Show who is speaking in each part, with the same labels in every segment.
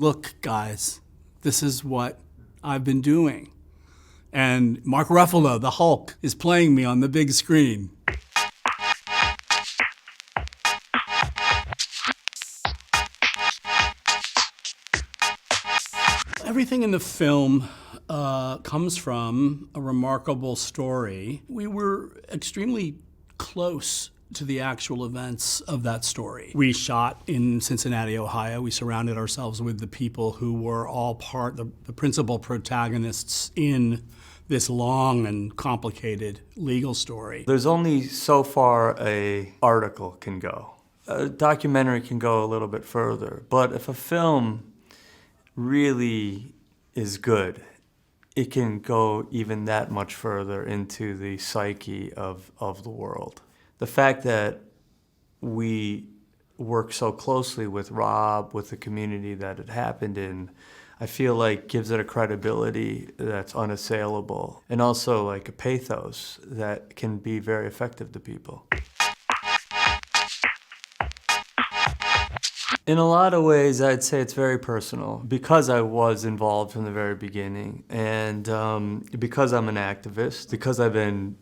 Speaker 1: Look, guys, this is what I've been doing. And Mark Ruffalo, the Hulk, is playing me on the big screen. Everything in the film comes from a remarkable story. We were extremely close to the actual events of that story. We shot in Cincinnati, Ohio. We surrounded ourselves with the people who were all the principal protagonists in this long and complicated legal story.
Speaker 2: There's only so far an article can go. A documentary can go a little bit further, but if a film really is good, it can go even that much further into the psyche of the world. The fact that we work so closely with Rob, with the community that it happened in, I feel like gives it a credibility that's unassailable, and also like a pathos that can be very effective to people. In a lot of ways, I'd say it's very personal because I was involved from the very beginning, and because I'm an activist, because I've been,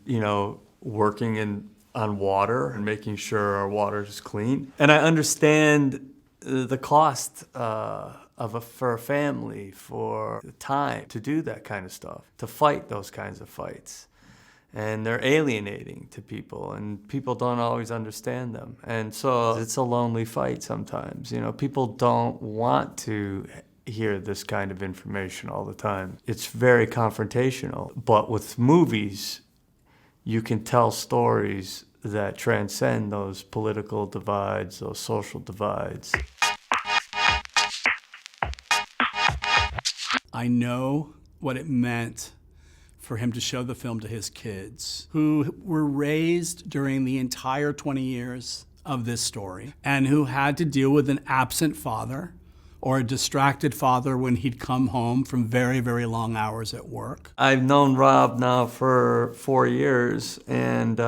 Speaker 2: working on water and making sure our water is clean, and I understand the cost for a family, for the time to do that kind of stuff, to fight those kinds of fights. And they're alienating to people, and people don't always understand them. And so it's a lonely fight sometimes. People don't want to hear this kind of information all the time. It's very confrontational. But with movies, you can tell stories that transcend those political divides, those social divides.
Speaker 1: I know what it meant for him to show the film to his kids, who were raised during the entire 20 years of this story, and who had to deal with an absent father or a distracted father when he'd come home from very, very long hours at work.
Speaker 2: I've known Rob now for 4 years, and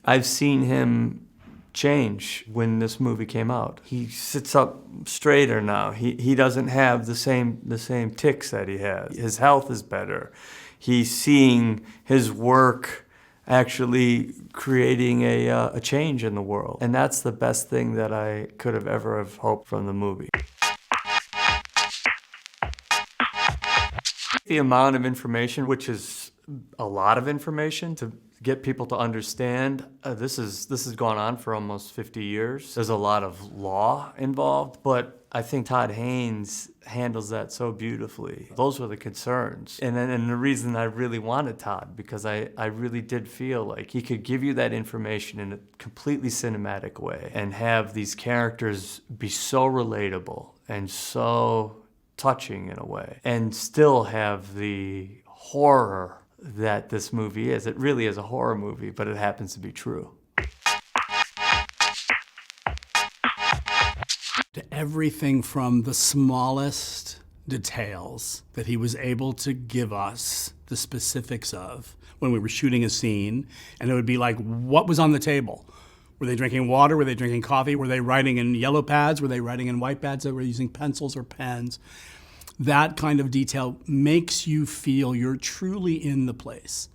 Speaker 2: I've seen him change when this movie came out. He sits up straighter now. He doesn't have the same tics that he has. His health is better. He's seeing his work actually creating a change in the world. And that's the best thing that I could have ever have hoped from the movie. The amount of information, which is a lot of information to get people to understand, this has gone on for almost 50 years. There's a lot of law involved, but I think Todd Haynes handles that so beautifully. Those were the concerns. And the reason I really wanted Todd, because I really did feel like he could give you that information in a completely cinematic way and have these characters be so relatable and so touching in a way, and still have the horror that this movie is. It really is a horror movie, but it happens to be true.
Speaker 1: To everything from the smallest details that he was able to give us the specifics of when we were shooting a scene, and it would be like, what was on the table? Were they drinking water? Were they drinking coffee? Were they writing in yellow pads? Were they writing in white pads? They were using pencils or pens. That kind of detail makes you feel you're truly in the place.